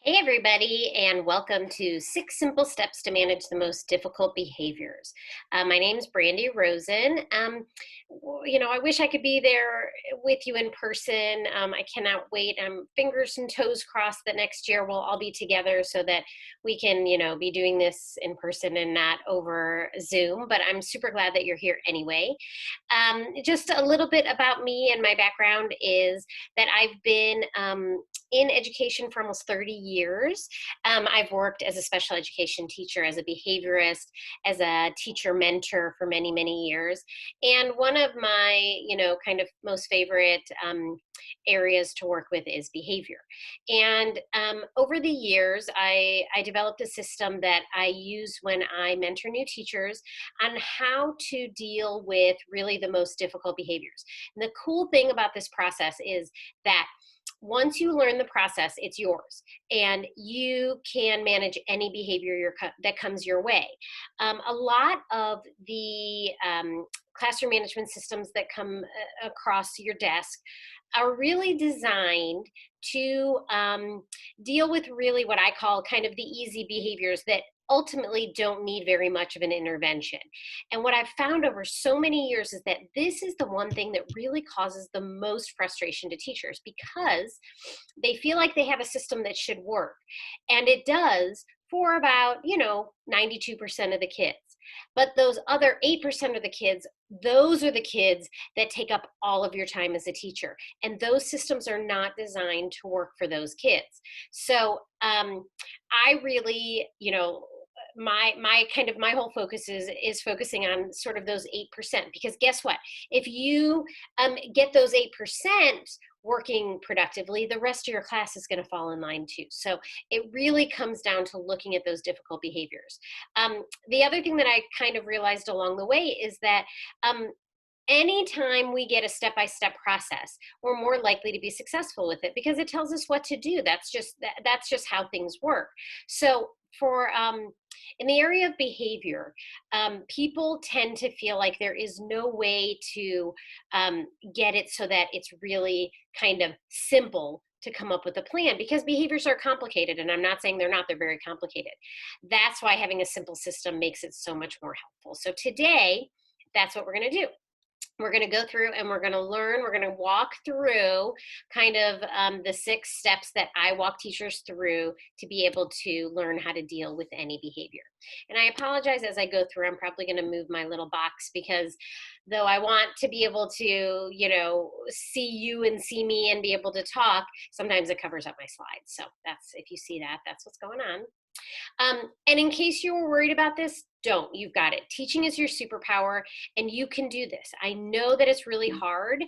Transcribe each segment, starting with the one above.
Hey, everybody, and welcome to 6 Simple Steps to Manage the Most Difficult Behaviors. My name's Brandy Rosen. I wish I could be there with you in person. I cannot wait. Fingers and toes crossed that next year we'll all be together so that we can, be doing this in person and not over Zoom. But I'm super glad that you're here anyway. Just a little bit about me and my background is that I've been in education for almost 30 years. I've worked as a special education teacher, as a behaviorist, as a teacher mentor for many, many years. And one of my, kind of most favorite areas to work with is behavior. And over the years, I developed a system that I use when I mentor new teachers on how to deal with really the most difficult behaviors. And the cool thing about this process is that once you learn the process, it's yours, and you can manage any behavior that comes your way. A lot of the classroom management systems that come across your desk are really designed to deal with really what I call kind of the easy behaviors that ultimately don't need very much of an intervention. And what I've found over so many years is that this is the one thing that really causes the most frustration to teachers because they feel like they have a system that should work. And it does for about, 92% of the kids. But those other 8% of the kids, those are the kids that take up all of your time as a teacher. And those systems are not designed to work for those kids. So I really, my whole focus is focusing on sort of those 8%, because guess what, if you get those 8% working productively, the rest of your class is going to fall in line too. So it really comes down to looking at those difficult behaviors. The other thing that I kind of realized along the way is that anytime we get a step-by-step process, we're more likely to be successful with it because it tells us what to do. That's just how things work. So for in the area of behavior, people tend to feel like there is no way to get it so that it's really kind of simple to come up with a plan, because behaviors are complicated, and I'm not saying they're not, they're very complicated. That's why having a simple system makes it so much more helpful. So today, that's what we're going to do. We're going to go through and we're going to learn, we're going to walk through kind of the 6 steps that I walk teachers through to be able to learn how to deal with any behavior. And I apologize as I go through, I'm probably going to move my little box because though I want to be able to, see you and see me and be able to talk, sometimes it covers up my slides. So if you see that, that's what's going on. And in case you were worried about this, don't. You've got it. Teaching is your superpower, and you can do this. I know that it's really hard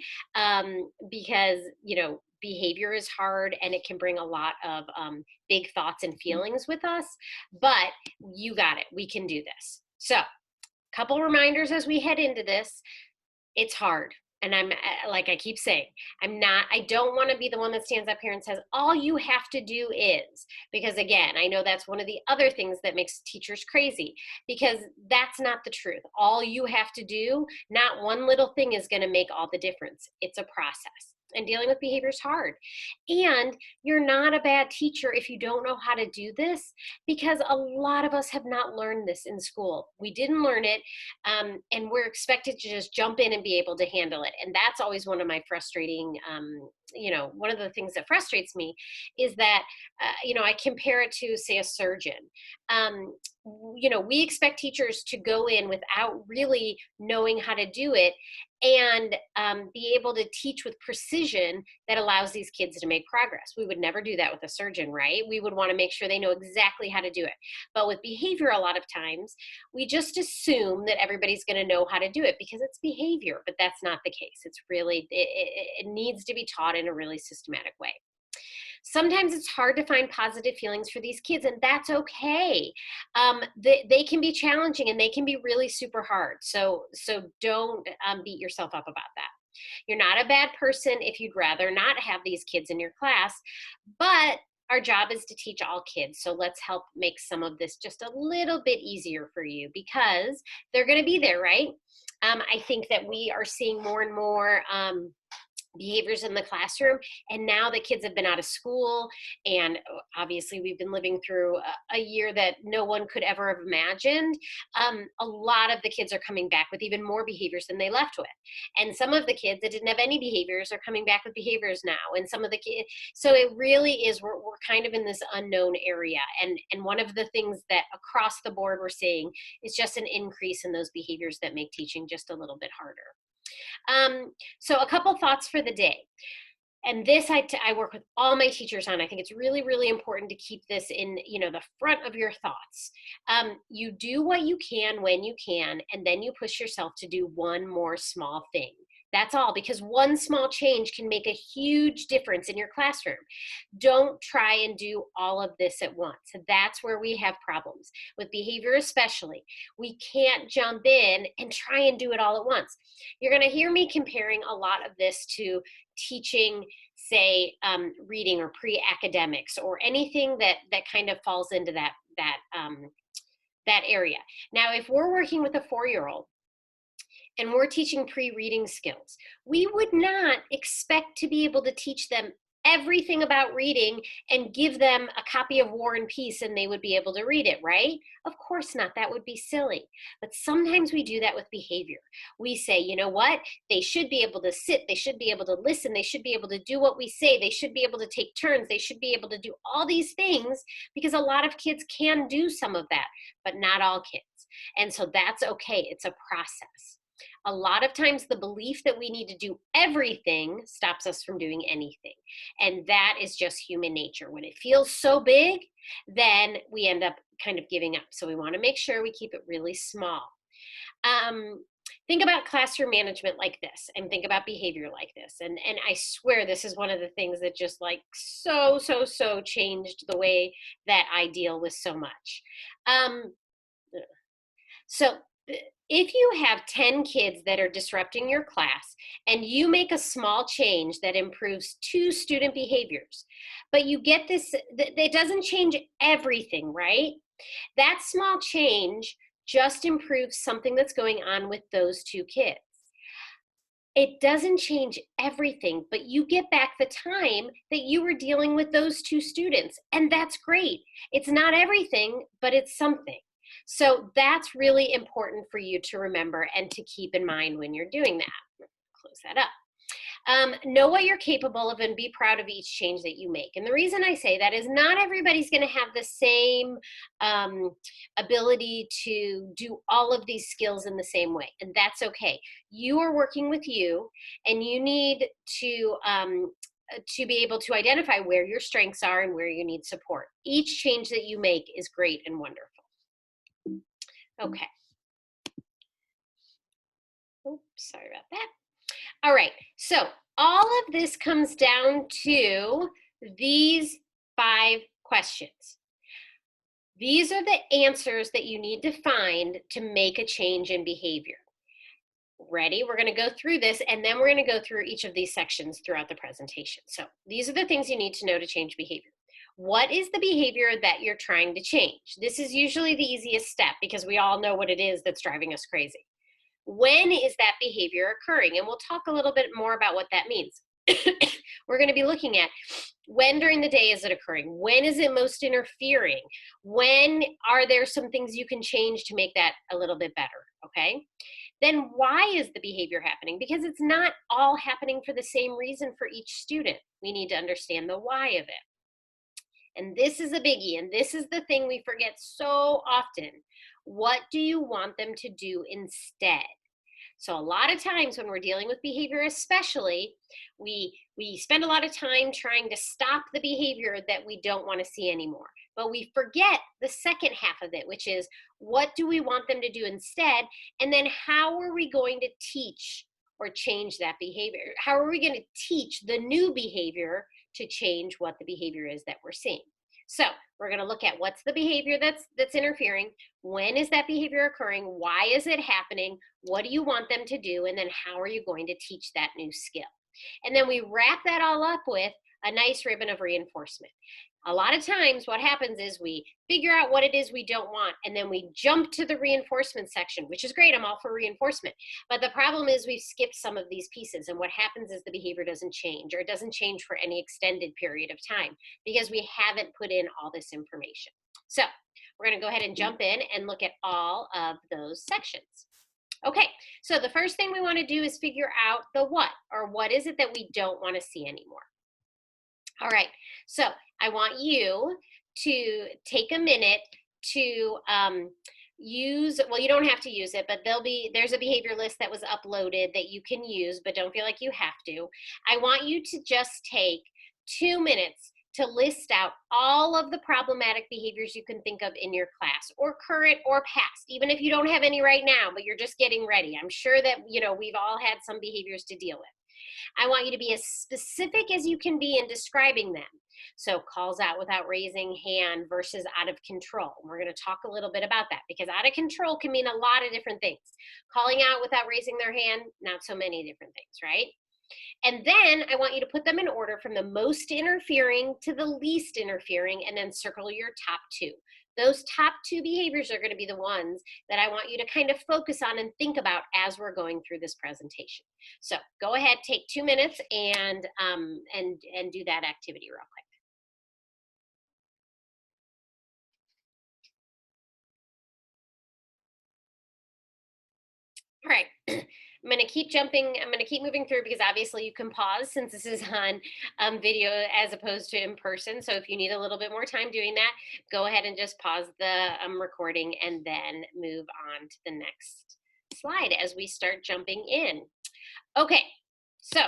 because, behavior is hard and it can bring a lot of big thoughts and feelings with us, but you got it. We can do this. So, couple reminders as we head into this. It's hard. And I'm like I keep saying, I don't want to be the one that stands up here and says, all you have to do is, because again, I know that's one of the other things that makes teachers crazy, because that's not the truth. All you have to do, not one little thing is going to make all the difference. It's a process. And dealing with behavior is hard. And you're not a bad teacher if you don't know how to do this, because a lot of us have not learned this in school. We didn't learn it, and we're expected to just jump in and be able to handle it. And that's always one of my frustrating, one of the things that frustrates me is that, I compare it to, say, a surgeon. We expect teachers to go in without really knowing how to do it and be able to teach with precision that allows these kids to make progress. We would never do that with a surgeon, right? We would want to make sure they know exactly how to do it. But with behavior, a lot of times, we just assume that everybody's going to know how to do it because it's behavior, but that's not the case. It's really, it needs to be taught in a really systematic way. Sometimes it's hard to find positive feelings for these kids, and that's okay. They can be challenging and they can be really super hard. So don't beat yourself up about that. You're not a bad person if you'd rather not have these kids in your class, but our job is to teach all kids. So let's help make some of this just a little bit easier for you, because they're going to be there, right? I think that we are seeing more and more behaviors in the classroom. And now the kids have been out of school, and obviously we've been living through a year that no one could ever have imagined. A lot of the kids are coming back with even more behaviors than they left with, and some of the kids that didn't have any behaviors are coming back with behaviors now, and some of the kids, so it really is, we're kind of in this unknown area. And one of the things that across the board we're seeing is just an increase in those behaviors that make teaching just a little bit harder. So a couple thoughts for the day. And this I work with all my teachers on. I think it's really, really important to keep this in, the front of your thoughts. You do what you can when you can, and then you push yourself to do one more small thing. That's all, because one small change can make a huge difference in your classroom. Don't try and do all of this at once. That's where we have problems with behavior, especially. We can't jump in and try and do it all at once. You're going to hear me comparing a lot of this to teaching, say, reading or pre-academics, or anything that kind of falls into that area. Now, if we're working with a 4-year-old, and we're teaching pre-reading skills, we would not expect to be able to teach them everything about reading and give them a copy of War and Peace and they would be able to read it, right? Of course not. That would be silly. But sometimes we do that with behavior. We say, you know what? They should be able to sit. They should be able to listen. They should be able to do what we say. They should be able to take turns. They should be able to do all these things, because a lot of kids can do some of that, but not all kids. And so that's okay. It's a process. A lot of times the belief that we need to do everything stops us from doing anything. And that is just human nature. When it feels so big, then we end up kind of giving up. So we want to make sure we keep it really small. Think about classroom management like this, and think about behavior like this. And I swear this is one of the things that just like so changed the way that I deal with so much. So if you have 10 kids that are disrupting your class, and you make a small change that improves 2 student behaviors, but you get this, that doesn't change everything, right? That small change just improves something that's going on with those 2 kids. It doesn't change everything, but you get back the time that you were dealing with those 2 students, and that's great. It's not everything, but it's something. So that's really important for you to remember and to keep in mind when you're doing that. Close that up. Know what you're capable of and be proud of each change that you make. And the reason I say that is not everybody's going to have the same ability to do all of these skills in the same way. And that's okay. You are working with you, and you need to be able to identify where your strengths are and where you need support. Each change that you make is great and wonderful. Okay. Oops, sorry about that. All right, so all of this comes down to these 5 questions. These are the answers that you need to find to make a change in behavior. Ready? We're going to go through this, and then we're going to go through each of these sections throughout the presentation. So these are the things you need to know to change behavior. What is the behavior that you're trying to change? This is usually the easiest step, because we all know what it is that's driving us crazy. When is that behavior occurring? And we'll talk a little bit more about what that means. We're going to be looking at when during the day is it occurring? When is it most interfering? When are there some things you can change to make that a little bit better? Okay. Then why is the behavior happening? Because it's not all happening for the same reason for each student. We need to understand the why of it. And this is a biggie, and this is the thing we forget so often. What do you want them to do instead? So a lot of times when we're dealing with behavior especially, we spend a lot of time trying to stop the behavior that we don't want to see anymore. But we forget the second half of it, which is, what do we want them to do instead? And then how are we going to teach or change that behavior? How are we going to teach the new behavior to change what the behavior is that we're seeing? So we're going to look at what's the behavior that's interfering, when is that behavior occurring, why is it happening, what do you want them to do, and then how are you going to teach that new skill? And then we wrap that all up with a nice ribbon of reinforcement. A lot of times what happens is we figure out what it is we don't want, and then we jump to the reinforcement section, which is great. I'm all for reinforcement. But the problem is we've skipped some of these pieces, and what happens is the behavior doesn't change, or it doesn't change for any extended period of time because we haven't put in all this information. So we're going to go ahead and jump in and look at all of those sections. Okay, so the first thing we want to do is figure out the what, or what is it that we don't want to see anymore. All right, so I want you to take a minute to use, well, you don't have to use it, but there's a behavior list that was uploaded that you can use, but don't feel like you have to. I want you to just take 2 minutes to list out all of the problematic behaviors you can think of in your class, or current or past, even if you don't have any right now, but you're just getting ready. I'm sure that, we've all had some behaviors to deal with. I want you to be as specific as you can be in describing them. So calls out without raising hand versus out of control. We're going to talk a little bit about that because out of control can mean a lot of different things. Calling out without raising their hand, not so many different things, right? And then I want you to put them in order from the most interfering to the least interfering, and then circle your top 2. Those top 2 behaviors are going to be the ones that I want you to kind of focus on and think about as we're going through this presentation. So go ahead, take 2 minutes and do that activity real quick. All right, I'm going to keep jumping. I'm going to keep moving through because obviously you can pause since this is on video as opposed to in person. So if you need a little bit more time doing that, go ahead and just pause the recording and then move on to the next slide as we start jumping in. Okay, so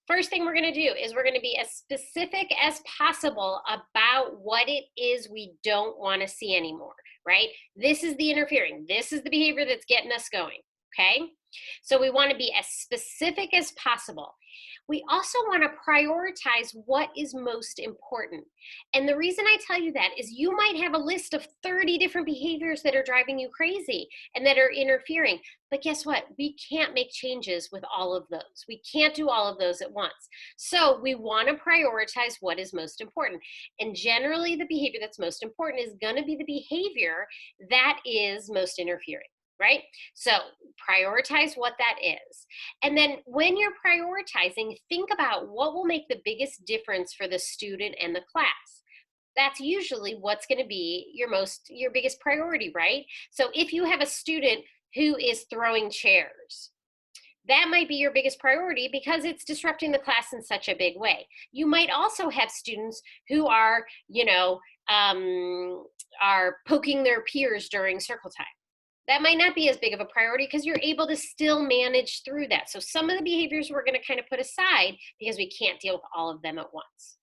first thing we're going to do is we're going to be as specific as possible about what it is we don't want to see anymore, right? This is the interfering. This is the behavior that's getting us going. Okay, so we want to be as specific as possible. We also want to prioritize what is most important. And the reason I tell you that is you might have a list of 30 different behaviors that are driving you crazy and that are interfering. But guess what? We can't make changes with all of those. We can't do all of those at once. So we want to prioritize what is most important. And generally, the behavior that's most important is going to be the behavior that is most interfering. Right? So prioritize what that is. And then when you're prioritizing, think about what will make the biggest difference for the student and the class. That's usually what's going to be your biggest priority, right? So if you have a student who is throwing chairs, that might be your biggest priority because it's disrupting the class in such a big way. You might also have students who are, are poking their peers during circle time. That might not be as big of a priority because you're able to still manage through that. So some of the behaviors we're going to kind of put aside because we can't deal with all of them at once.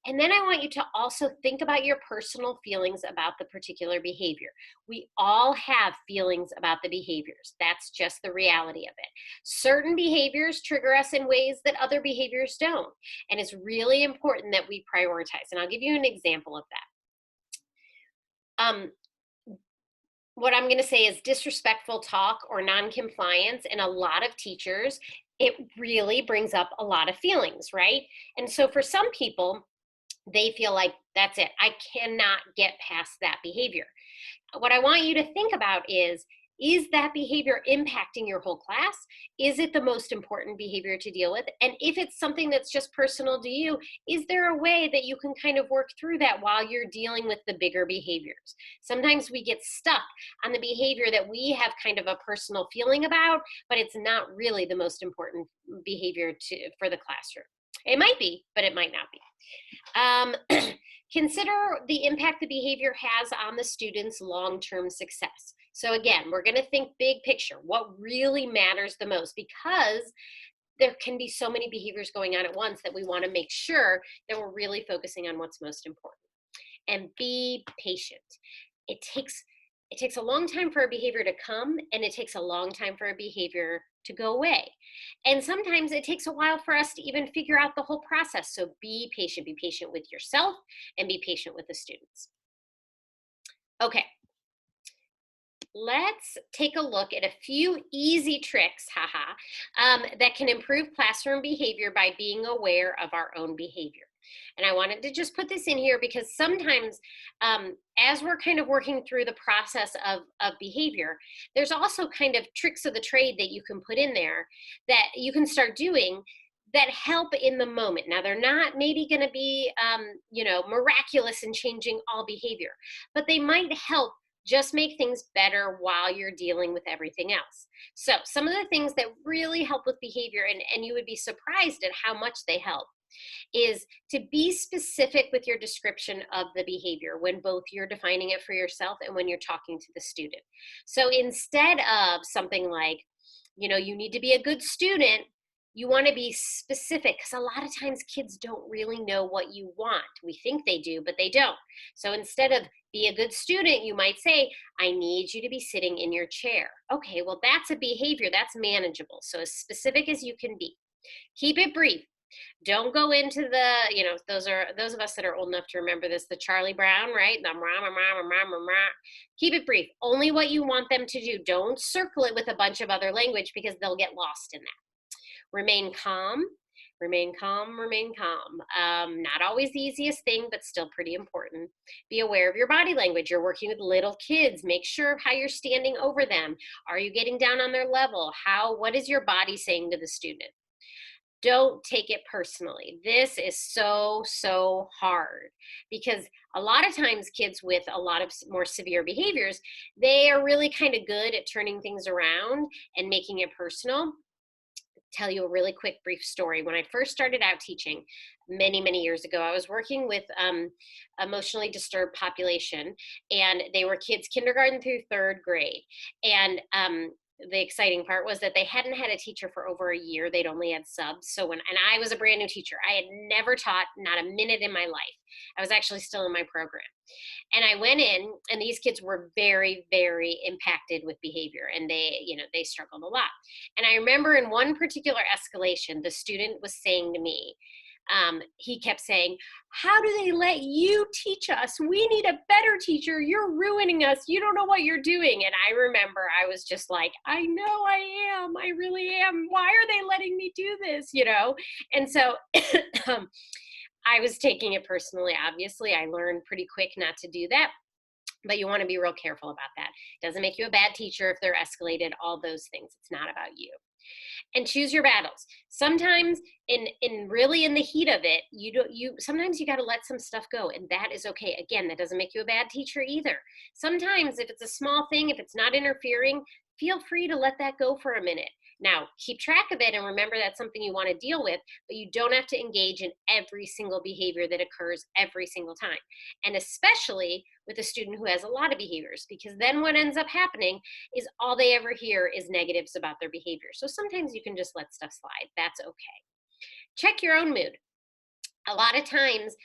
And then I want you to also think about your personal feelings about the particular behavior. We all have feelings about the behaviors. That's just the reality of it. Certain behaviors trigger us in ways that other behaviors don't. And it's really important that we prioritize. And I'll give you an example of that. What I'm going to say is disrespectful talk or non-compliance, and a lot of teachers, it really brings up a lot of feelings, right? And so for some people, they feel like that's it. I cannot get past that behavior. What I want you to think about is that behavior impacting your whole class? Is it the most important behavior to deal with? And if it's something that's just personal to you, is there a way that you can kind of work through that while you're dealing with the bigger behaviors? Sometimes we get stuck on the behavior that we have kind of a personal feeling about, but it's not really the most important behavior for the classroom. It might be, but it might not be. Consider the impact the behavior has on the student's long-term success. So again, we're going to think big picture, what really matters the most, because there can be so many behaviors going on at once that we want to make sure that we're really focusing on what's most important. And be patient. It takes a long time for a behavior to come, and it takes a long time for a behavior to go away. And sometimes it takes a while for us to even figure out the whole process. So be patient with yourself and be patient with the students. Okay. Let's take a look at a few easy tricks, that can improve classroom behavior by being aware of our own behavior. And I wanted to just put this in here because sometimes, as we're kind of working through the process of behavior, there's also kind of tricks of the trade that you can put in there that you can start doing that help in the moment. Now, they're not maybe going to be, miraculous in changing all behavior, but they might help just make things better while you're dealing with everything else. So, some of the things that really help with behavior, and you would be surprised at how much they help, is to be specific with your description of the behavior when both you're defining it for yourself and when you're talking to the student. So instead of something like, you need to be a good student, you want to be specific, because a lot of times kids don't really know what you want. We think they do, but they don't. So instead of be a good student, you might say, I need you to be sitting in your chair. Okay, well, that's a behavior that's manageable. So as specific as you can be. Keep it brief. Don't go into the, those of us that are old enough to remember this, the Charlie Brown, right? The rah, rah, rah, rah, rah, rah. Keep it brief. Only what you want them to do. Don't circle it with a bunch of other language, because they'll get lost in that. Remain calm. Remain calm, remain calm. Not always the easiest thing, but still pretty important. Be aware of your body language. You're working with little kids. Make sure of how you're standing over them. Are you getting down on their level? What is your body saying to the student? Don't take it personally. This is so, so hard, because a lot of times kids with a lot of more severe behaviors, they are really kind of good at turning things around and making it personal. Tell you a really quick, brief story. When I first started out teaching many, many years ago, I was working with emotionally disturbed population, and they were kids kindergarten through third grade. And the exciting part was that they hadn't had a teacher for over a year. They'd only had subs. And I was a brand new teacher. I had never taught, not a minute in my life. I was actually still in my program. And I went in, and these kids were very, very impacted with behavior, and they struggled a lot. And I remember in one particular escalation, the student was saying to me, he kept saying, how do they let you teach us? We need a better teacher. You're ruining us. You don't know what you're doing. And I remember I was just like, I know I am. I really am. Why are they letting me do this? And so I was taking it personally. Obviously, I learned pretty quick not to do that. But you want to be real careful about that. It doesn't make you a bad teacher if they're escalated, all those things. It's not about you. And choose your battles. Sometimes in the heat of it, sometimes you got to let some stuff go, and that is okay. Again, that doesn't make you a bad teacher either. Sometimes if it's a small thing, if it's not interfering, feel free to let that go for a minute. Now, keep track of it and remember that's something you want to deal with, but you don't have to engage in every single behavior that occurs every single time. And especially with a student who has a lot of behaviors, because then what ends up happening is all they ever hear is negatives about their behavior. So sometimes you can just let stuff slide. That's okay. Check your own mood. A lot of times,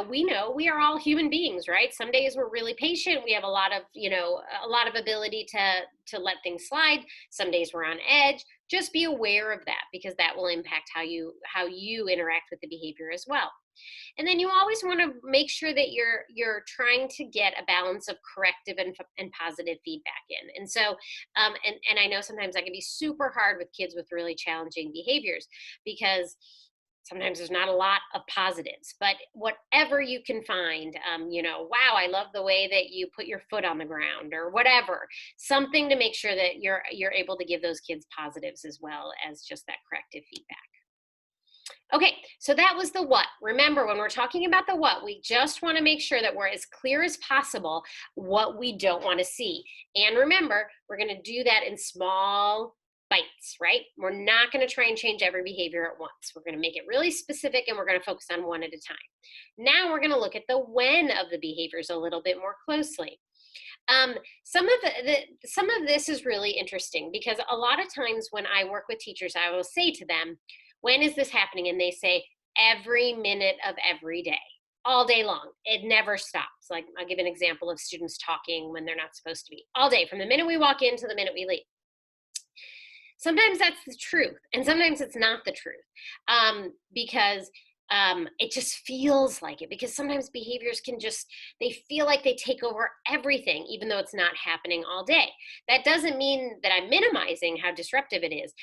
we know we are all human beings, right? Some days we're really patient. We have a lot of ability to let things slide. Some days we're on edge. Just be aware of that, because that will impact how you interact with the behavior as well. And then you always want to make sure that you're trying to get a balance of corrective and positive feedback in. And so, and I know sometimes that can be super hard with kids with really challenging behaviors, because sometimes there's not a lot of positives, but whatever you can find, wow, I love the way that you put your foot on the ground, or whatever, something to make sure that you're able to give those kids positives as well as just that corrective feedback. Okay, so that was the what. Remember, when we're talking about the what, we just want to make sure that we're as clear as possible what we don't want to see. And remember, we're going to do that in small bites, right? We're not going to try and change every behavior at once. We're going to make it really specific, and we're going to focus on one at a time. Now we're going to look at the when of the behaviors a little bit more closely. Some of this is really interesting, because a lot of times when I work with teachers, I will say to them, when is this happening? And they say, every minute of every day, all day long. It never stops. Like, I'll give an example of students talking when they're not supposed to be, all day, from the minute we walk in to the minute we leave. Sometimes that's the truth, and sometimes it's not the truth, because it just feels like it, because sometimes behaviors they feel like they take over everything, even though it's not happening all day. That doesn't mean that I'm minimizing how disruptive it is.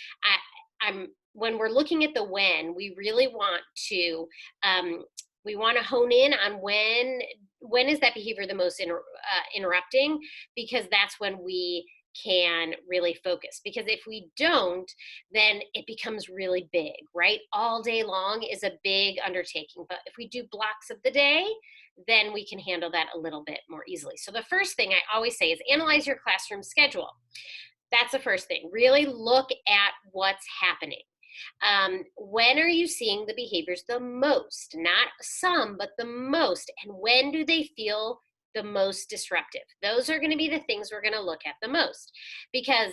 When we're looking at the when, we really want to We want to hone in on when is that behavior the most interrupting, because that's when we can really focus. Because if we don't, then it becomes really big, right? All day long is a big undertaking. But if we do blocks of the day, then we can handle that a little bit more easily. So the first thing I always say is analyze your classroom schedule. That's the first thing. Really look at what's happening. When are you seeing the behaviors the most? Not some, but the most. And when do they feel the most disruptive? Those are going to be the things we're going to look at the most. Because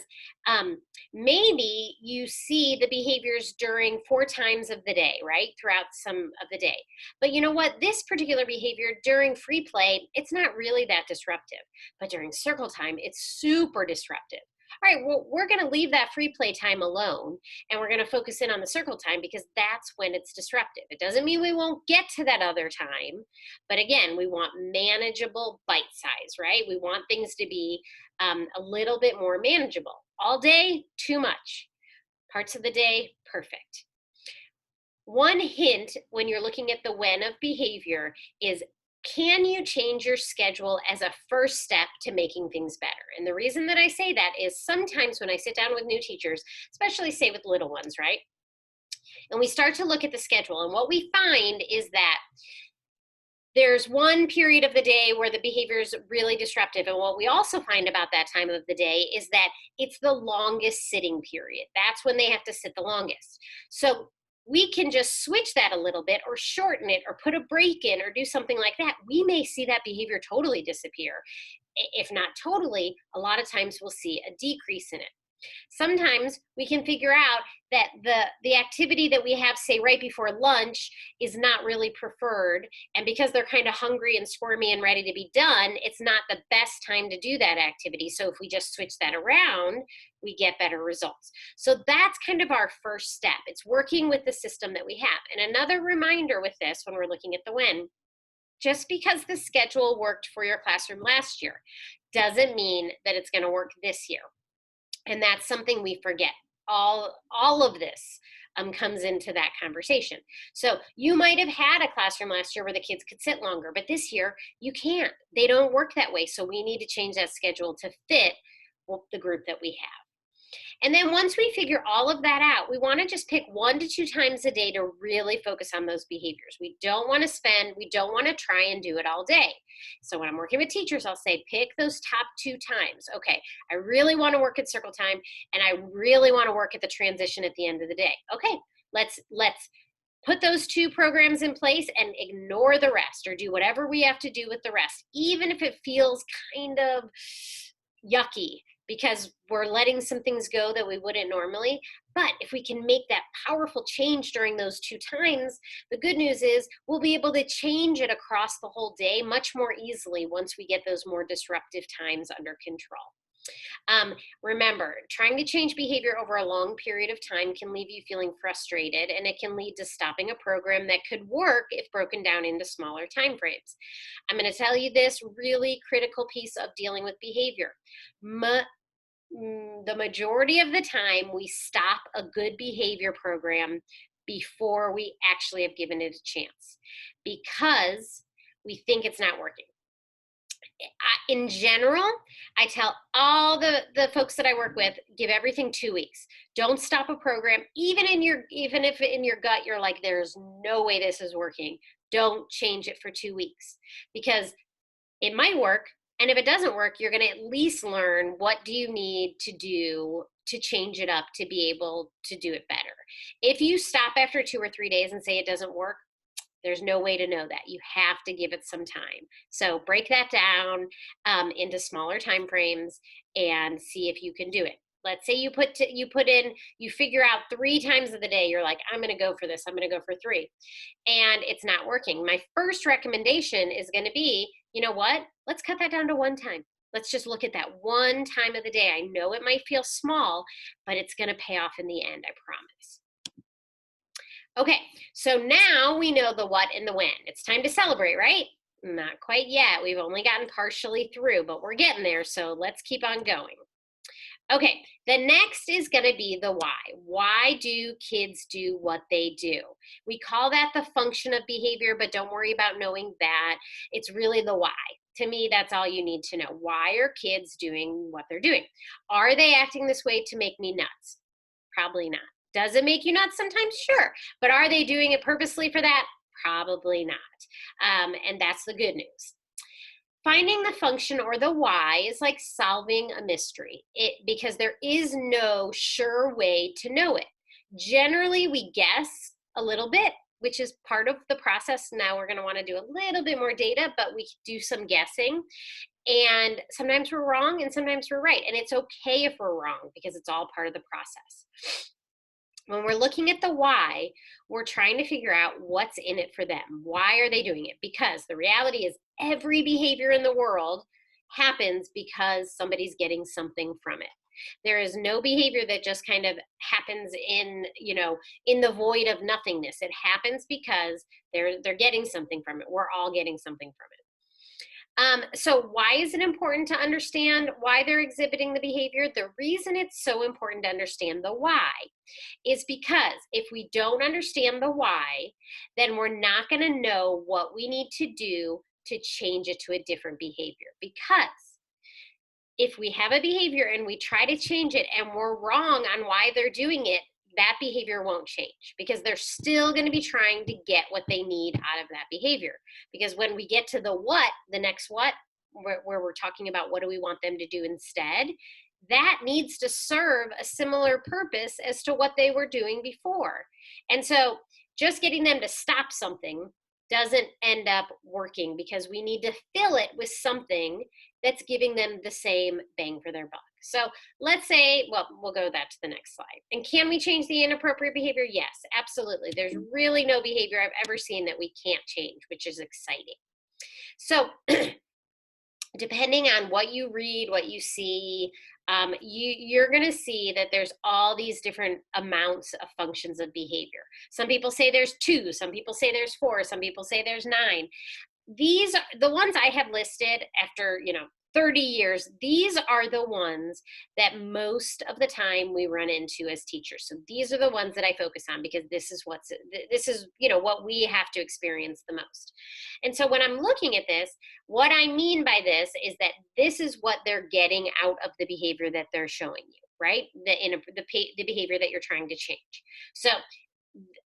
maybe you see the behaviors during 4 times of the day, right? Throughout some of the day. But you know what? This particular behavior during free play, it's not really that disruptive. But during circle time, it's super disruptive. All right, well, we're going to leave that free play time alone, and we're going to focus in on the circle time, because that's when it's disruptive. It doesn't mean we won't get to that other time, but again, we want manageable bite size, right? We want things to be a little bit more manageable. All day, too much. Parts of the day, perfect. One hint when you're looking at the when of behavior is, can you change your schedule as a first step to making things better? And the reason that I say that is sometimes when I sit down with new teachers, especially say with little ones, right? And we start to look at the schedule, and what we find is that there's one period of the day where the behavior is really disruptive. And what we also find about that time of the day is that it's the longest sitting period. That's when they have to sit the longest. So we can just switch that a little bit, or shorten it, or put a break in, or do something like that. We may see that behavior totally disappear. If not totally, a lot of times we'll see a decrease in it. Sometimes we can figure out that the activity that we have, say, right before lunch is not really preferred. And because they're kind of hungry and squirmy and ready to be done, it's not the best time to do that activity. So if we just switch that around, we get better results. So that's kind of our first step. It's working with the system that we have. And another reminder with this, when we're looking at the when, just because the schedule worked for your classroom last year doesn't mean that it's going to work this year. And that's something we forget. All of this comes into that conversation. So you might have had a classroom last year where the kids could sit longer, but this year you can't. They don't work that way. So we need to change that schedule to fit the group that we have. And then once we figure all of that out, we want to just pick 1 to 2 times a day to really focus on those behaviors. We don't want to try and do it all day. So when I'm working with teachers, I'll say, pick those top 2 times. Okay, I really want to work at circle time, and I really want to work at the transition at the end of the day. Okay, let's put those 2 programs in place and ignore the rest, or do whatever we have to do with the rest, even if it feels kind of yucky, because we're letting some things go that we wouldn't normally. But if we can make that powerful change during those 2 times, the good news is we'll be able to change it across the whole day much more easily once we get those more disruptive times under control. Remember, trying to change behavior over a long period of time can leave you feeling frustrated, and it can lead to stopping a program that could work if broken down into smaller time frames. I'm going to tell you this really critical piece of dealing with behavior. The majority of the time, we stop a good behavior program before we actually have given it a chance, because we think it's not working. In general, I tell all the folks that I work with, give everything 2 weeks. Don't stop a program, even if in your gut you're like, there's no way this is working. Don't change it for 2 weeks, because it might work. And if it doesn't work, you're going to at least learn, what do you need to do to change it up to be able to do it better. If you stop after 2 or 3 days and say it doesn't work, there's no way to know that. You have to give it some time. So break that down into smaller time frames and see if you can do it. Let's say you figure out 3 times of the day, you're like, I'm going to go for this, I'm going to go for 3, and it's not working. My first recommendation is going to be, you know what? Let's cut that down to 1 time. Let's just look at that 1 time of the day. I know it might feel small, but it's going to pay off in the end, I promise. Okay, so now we know the what and the when. It's time to celebrate, right? Not quite yet. We've only gotten partially through, but we're getting there, so let's keep on going. Okay, the next is going to be the why. Why do kids do what they do? We call that the function of behavior, but don't worry about knowing that. It's really the why. To me, that's all you need to know. Why are kids doing what they're doing? Are they acting this way to make me nuts? Probably not. Does it make you nuts sometimes? Sure. But are they doing it purposely for that? Probably not. And that's the good news. Finding the function or the why is like solving a mystery because there is no sure way to know it. Generally, we guess a little bit, which is part of the process. Now we're going to want to do a little bit more data, but we do some guessing. And sometimes we're wrong and sometimes we're right. And it's okay if we're wrong because it's all part of the process. When we're looking at the why, we're trying to figure out what's in it for them. Why are they doing it? Because the reality is every behavior in the world happens because somebody's getting something from it. There is no behavior that just kind of happens in the void of nothingness. It happens because they're getting something from it. We're all getting something from it. So why is it important to understand why they're exhibiting the behavior? The reason it's so important to understand the why is because if we don't understand the why, then we're not going to know what we need to do to change it to a different behavior. Because if we have a behavior and we try to change it and we're wrong on why they're doing it, that behavior won't change because they're still going to be trying to get what they need out of that behavior. Because when we get to the what, the next what, where we're talking about what do we want them to do instead, that needs to serve a similar purpose as to what they were doing before. And so just getting them to stop something doesn't end up working because we need to fill it with something that's giving them the same bang for their buck. So let's say, well, we'll go that to the next slide. And can we change the inappropriate behavior? Yes, absolutely. There's really no behavior I've ever seen that we can't change, which is exciting. So depending on what you read, what you see, you're going to see that there's all these different amounts of functions of behavior. Some people say there's 2, some people say there's 4, some people say there's 9. These are the ones I have listed after 30 years. These are the ones that most of the time we run into as teachers. So these are the ones that I focus on because this is what we have to experience the most. And so when I'm looking at this, what I mean by this is that this is what they're getting out of the behavior that they're showing you, right? The behavior that you're trying to change. So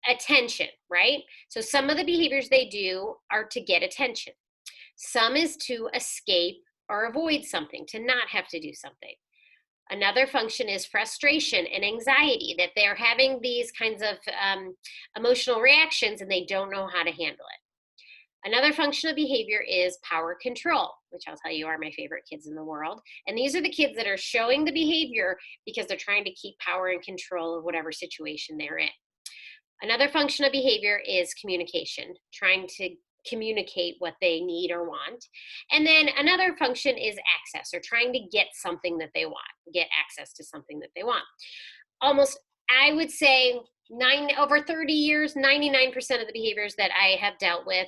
attention, right? So some of the behaviors they do are to get attention. Some is to escape or avoid something, to not have to do something. Another function is frustration and anxiety, that they're having these kinds of emotional reactions and they don't know how to handle it. Another function of behavior is power control, which I'll tell you are my favorite kids in the world. And these are the kids that are showing the behavior because they're trying to keep power and control of whatever situation they're in. Another function of behavior is communication, trying to communicate what they need or want. And then another function is access, or trying to get something that they want, get access to something that they want. Almost, I would say, over 30 years, 99% of the behaviors that I have dealt with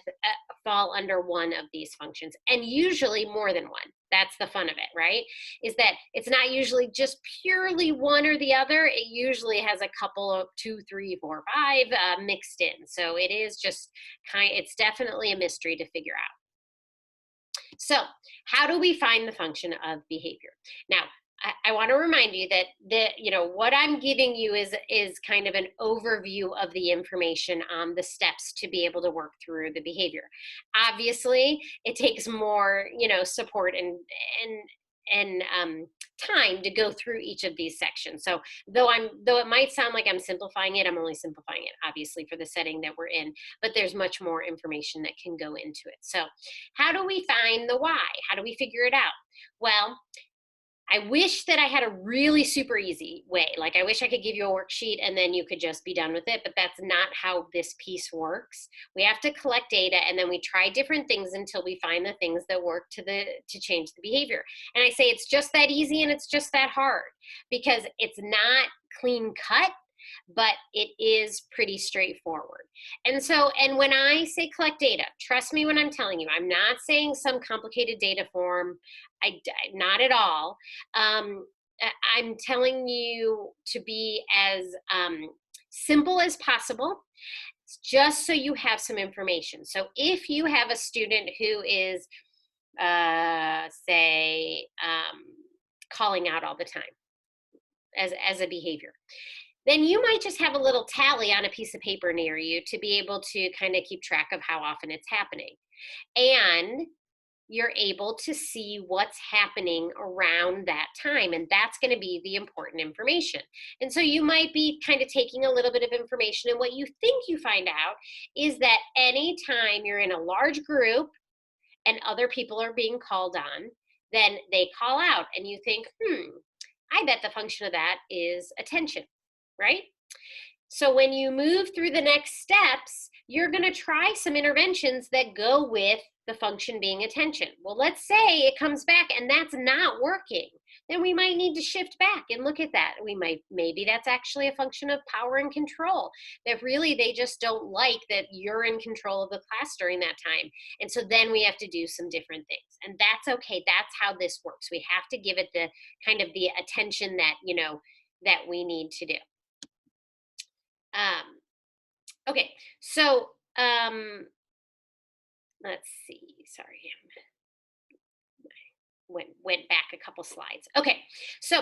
fall under one of these functions, and usually more than one. That's the fun of it, right? Is that it's not usually just purely one or the other. It usually has a couple of 2, 3, 4, 5 mixed in. So it is just it's definitely a mystery to figure out. So how do we find the function of behavior? Now, I want to remind you that what I'm giving you is kind of an overview of the information on the steps to be able to work through the behavior. Obviously, it takes more support and time to go through each of these sections. So though it might sound like I'm simplifying it, I'm only simplifying it obviously for the setting that we're in, but there's much more information that can go into it. So how do we find the why? How do we figure it out? Well, I wish that I had a really super easy way. Like I wish I could give you a worksheet and then you could just be done with it, but that's not how this piece works. We have to collect data and then we try different things until we find the things that work to change the behavior. And I say it's just that easy and it's just that hard because it's not clean cut, but it is pretty straightforward. And when I say collect data, trust me when I'm telling you, I'm not saying some complicated data form. Not at all. I'm telling you to be as simple as possible, just so you have some information. So if you have a student who is, say, calling out all the time as a behavior, then you might just have a little tally on a piece of paper near you to be able to kind of keep track of how often it's happening. And you're able to see what's happening around that time. And that's going to be the important information. And so you might be kind of taking a little bit of information. And what you think you find out is that anytime you're in a large group and other people are being called on, then they call out and you think, I bet the function of that is attention, right? So when you move through the next steps, you're going to try some interventions that go with the function being attention. Well, let's say it comes back and that's not working. Then we might need to shift back and look at that. Maybe that's actually a function of power and control, that really they just don't like that you're in control of the class during that time. And so then we have to do some different things. And that's okay. That's how this works. We have to give it the kind of the attention that, that we need to do. Okay, so let's see. Sorry, went back a couple slides. Okay, so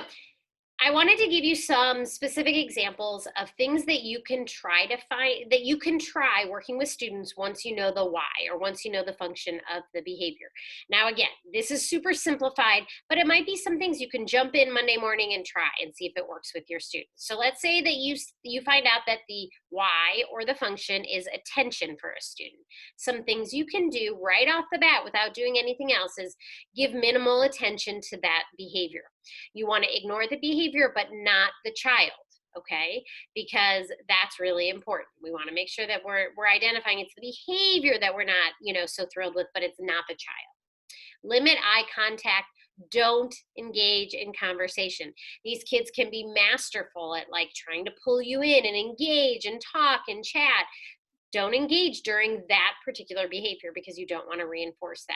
I wanted to give you some specific examples of things that you can try to find, that you can try working with students once you know the why, or once you know the function of the behavior. Now, again, this is super simplified, but it might be some things you can jump in Monday morning and try and see if it works with your students. So let's say that you find out that the why or the function is attention for a student. Some things you can do right off the bat without doing anything else is give minimal attention to that behavior. You want to ignore the behavior, but not the child, okay? Because that's really important. We want to make sure that we're identifying it's the behavior that we're not, so thrilled with, but it's not the child. Limit eye contact. Don't engage in conversation. These kids can be masterful at like trying to pull you in and engage and talk and chat. Don't engage during that particular behavior because you don't want to reinforce that.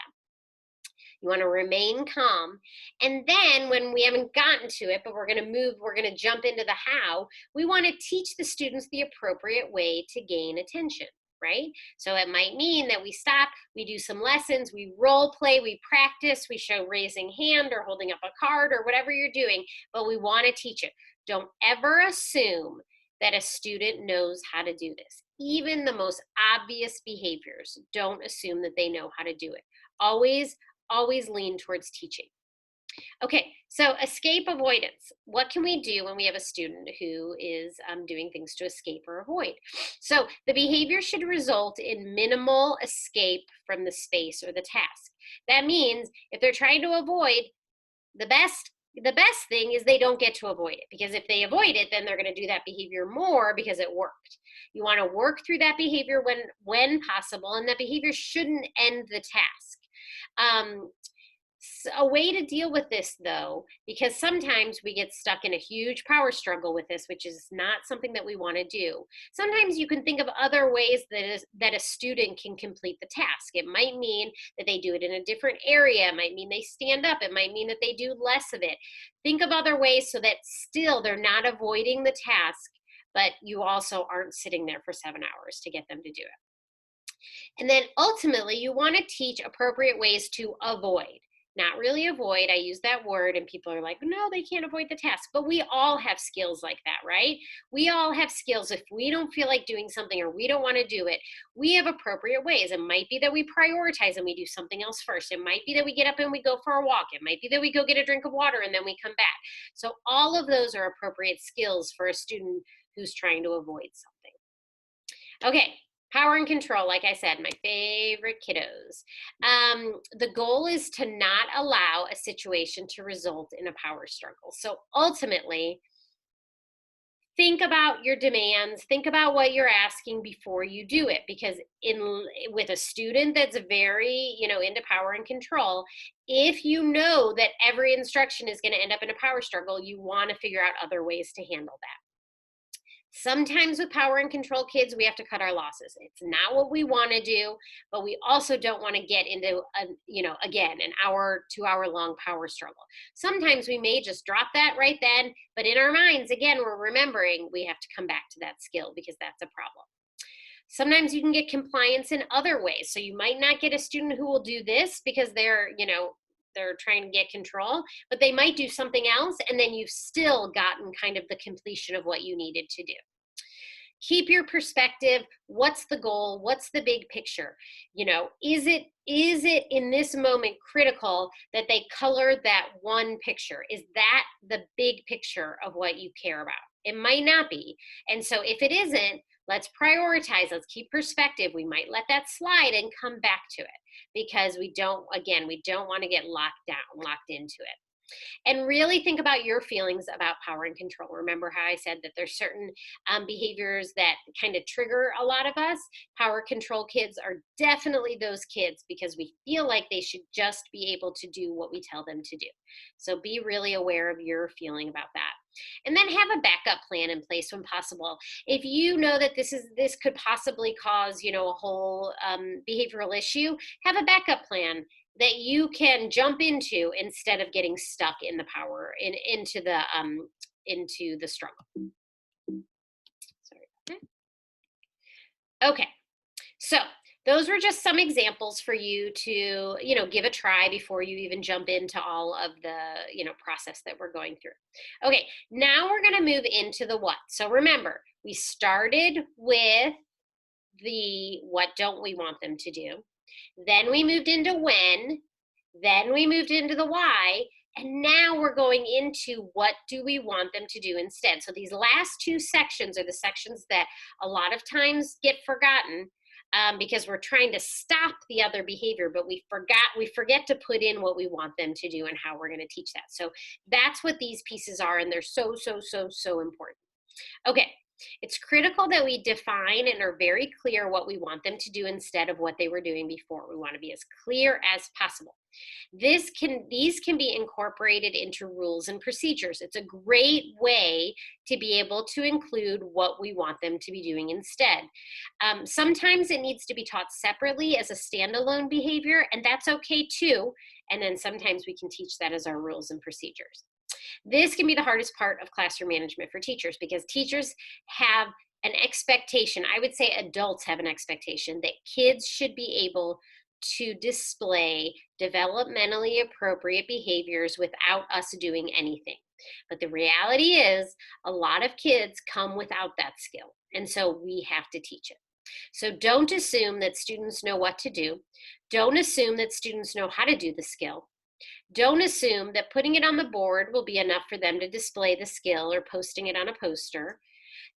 You want to remain calm. And then when we haven't gotten to it, but we're going to jump into the how, we want to teach the students the appropriate way to gain attention, right? So it might mean that we stop, we do some lessons, we role play, we practice, we show raising hand or holding up a card or whatever you're doing, but we want to teach it. Don't ever assume that a student knows how to do this. Even the most obvious behaviors, don't assume that they know how to do it. Always lean towards teaching. Okay, so escape avoidance. What can we do when we have a student who is doing things to escape or avoid? So the behavior should result in minimal escape from the space or the task. That means if they're trying to avoid, the best thing is they don't get to avoid it, because if they avoid it, then they're going to do that behavior more because it worked. You want to work through that behavior when possible, and that behavior shouldn't end the task. So a way to deal with this, though, because sometimes we get stuck in a huge power struggle with this, which is not something that we want to do. Sometimes you can think of other ways that a student can complete the task. It might mean that they do it in a different area. It might mean they stand up. It might mean that they do less of it. Think of other ways so that still they're not avoiding the task, but you also aren't sitting there for 7 hours to get them to do it. And then ultimately, you want to teach appropriate ways to avoid. Not really avoid, I use that word and people are like, no, they can't avoid the task. But we all have skills like that, right? We all have skills. If we don't feel like doing something or we don't want to do it, we have appropriate ways. It might be that we prioritize and we do something else first. It might be that we get up and we go for a walk. It might be that we go get a drink of water and then we come back. So all of those are appropriate skills for a student who's trying to avoid something. Okay. Power and control, like I said, my favorite kiddos. The goal is to not allow a situation to result in a power struggle. So ultimately, think about your demands, think about what you're asking before you do it, because with a student that's very, into power and control, if you know that every instruction is going to end up in a power struggle, you want to figure out other ways to handle that. Sometimes with power and control kids, we have to cut our losses. It's not what we want to do, but we also don't want to get into again, an hour, 2 hour long power struggle. Sometimes we may just drop that right then, but in our minds, again, we're remembering we have to come back to that skill because that's a problem. Sometimes you can get compliance in other ways. So you might not get a student who will do this because they're trying to get control, but they might do something else, and then you've still gotten kind of the completion of what you needed to do. Keep your perspective. What's the goal? What's the big picture? Is it in this moment critical that they color that one picture? Is that the big picture of what you care about? It might not be. And so if it isn't, let's prioritize. Let's keep perspective. We might let that slide and come back to it because we don't want to get locked into it. And really think about your feelings about power and control. Remember how I said that there's certain behaviors that kind of trigger a lot of us. Power control kids are definitely those kids because we feel like they should just be able to do what we tell them to do. So be really aware of your feeling about that. And then have a backup plan in place when possible. If you know that this could possibly cause, a whole behavioral issue, have a backup plan that you can jump into instead of getting stuck in the power into the struggle. Sorry. Okay. So those were just some examples for you to, give a try before you even jump into all of the, process that we're going through. Okay, now we're going to move into the what. So remember, we started with the what don't we want them to do. Then we moved into when, then we moved into the why, and now we're going into what do we want them to do instead. So these last two sections are the sections that a lot of times get forgotten because we're trying to stop the other behavior, but we forget to put in what we want them to do and how we're going to teach that. So that's what these pieces are, and they're so, so, so, so important. Okay. It's critical that we define and are very clear what we want them to do instead of what they were doing before. We want to be as clear as possible. These can be incorporated into rules and procedures. It's a great way to be able to include what we want them to be doing instead. Sometimes it needs to be taught separately as a standalone behavior, and that's okay too. And then sometimes we can teach that as our rules and procedures. This can be the hardest part of classroom management for teachers because teachers have an expectation. I would say adults have an expectation that kids should be able to display developmentally appropriate behaviors without us doing anything. But the reality is a lot of kids come without that skill, and so we have to teach it. So don't assume that students know what to do. Don't assume that students know how to do the skill. Don't assume that putting it on the board will be enough for them to display the skill or posting it on a poster.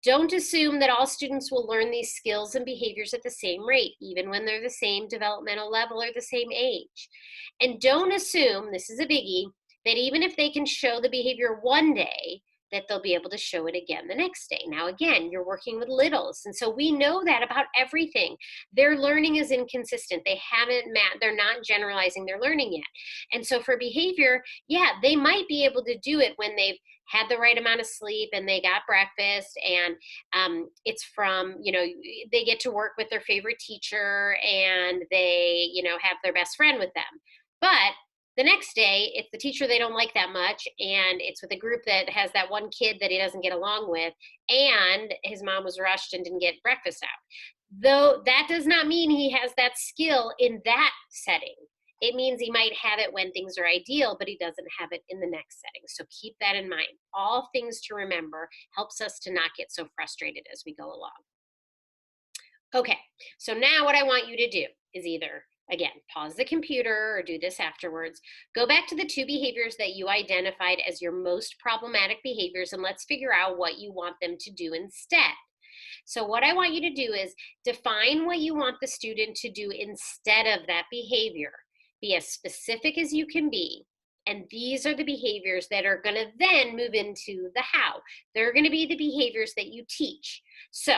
Don't assume that all students will learn these skills and behaviors at the same rate, even when they're the same developmental level or the same age. And don't assume, this is a biggie, that even if they can show the behavior one day, that they'll be able to show it again the next day. Now, again, you're working with littles, and so we know that about everything. Their learning is inconsistent. They're not generalizing their learning yet. And so for behavior, yeah, they might be able to do it when they've had the right amount of sleep and they got breakfast and it's from, they get to work with their favorite teacher and they, have their best friend with them. But the next day, it's the teacher they don't like that much, and it's with a group that has that one kid that he doesn't get along with, and his mom was rushed and didn't get breakfast out. Though that does not mean he has that skill in that setting. It means he might have it when things are ideal, but he doesn't have it in the next setting. So keep that in mind. All things to remember helps us to not get so frustrated as we go along. Okay, so now what I want you to do is either, again, pause the computer or do this afterwards. Go back to the two behaviors that you identified as your most problematic behaviors, and let's figure out what you want them to do instead. So what I want you to do is define what you want the student to do instead of that behavior. Be as specific as you can be. And these are the behaviors that are going to then move into the how. They're going to be the behaviors that you teach. So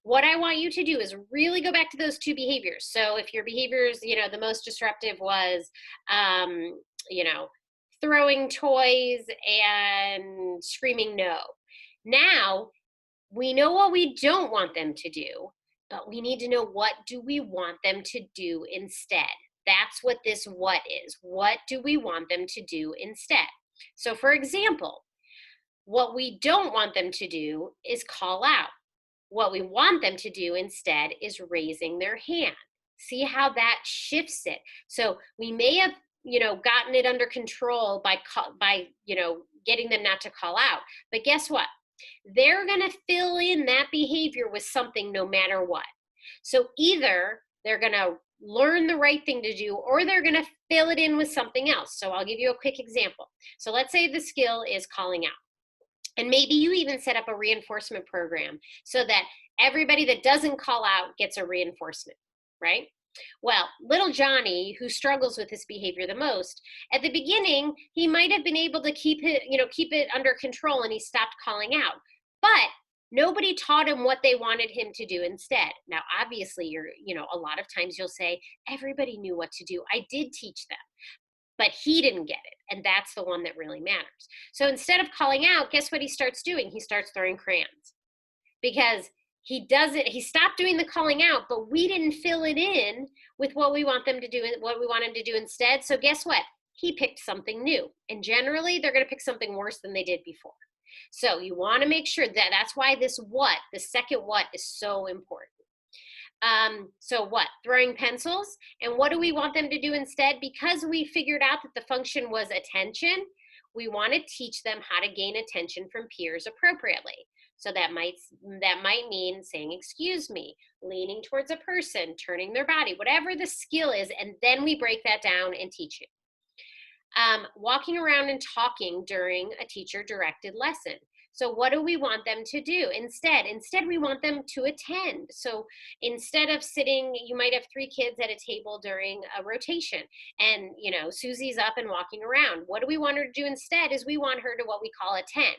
what I want you to do is really go back to those two behaviors. So if your behaviors, the most disruptive was, throwing toys and screaming no. Now, We know what we don't want them to do, but we need to know, what do we want them to do instead? That's what this what is. What do we want them to do instead? So for example, what we don't want them to do is call out. What we want them to do instead is raising their hand. See how that shifts it. So we may have, gotten it under control by getting them not to call out. But guess what? They're going to fill in that behavior with something no matter what. So either they're going to learn the right thing to do, or they're going to fill it in with something else. So I'll give you a quick example. So let's say the skill is calling out. And maybe you even set up a reinforcement program so that everybody that doesn't call out gets a reinforcement, right? Well, little Johnny, who struggles with this behavior the most, at the beginning, he might have been able to keep it under control, and he stopped calling out. But nobody taught him what they wanted him to do instead. Now, obviously, a lot of times you'll say, everybody knew what to do. I did teach them. But he didn't get it. And that's the one that really matters. So instead of calling out, guess what he starts doing? He starts throwing crayons, because he stopped doing the calling out, but we didn't fill it in with what we want them to do, what we want him to do instead. So guess what? He picked something new. And generally they're going to pick something worse than they did before. So you want to make sure that that's why the second what is so important. So what? Throwing pencils. And what do we want them to do instead? Because we figured out that the function was attention, we want to teach them how to gain attention from peers appropriately. So that might mean saying, excuse me, leaning towards a person, turning their body, whatever the skill is. And then we break that down and teach it. Walking around and talking during a teacher-directed lesson. So what do we want them to do instead? Instead, we want them to attend. So instead of sitting, you might have 3 kids at a table during a rotation, and Susie's up and walking around. What do we want her to do instead? Is we want her to what we call attend.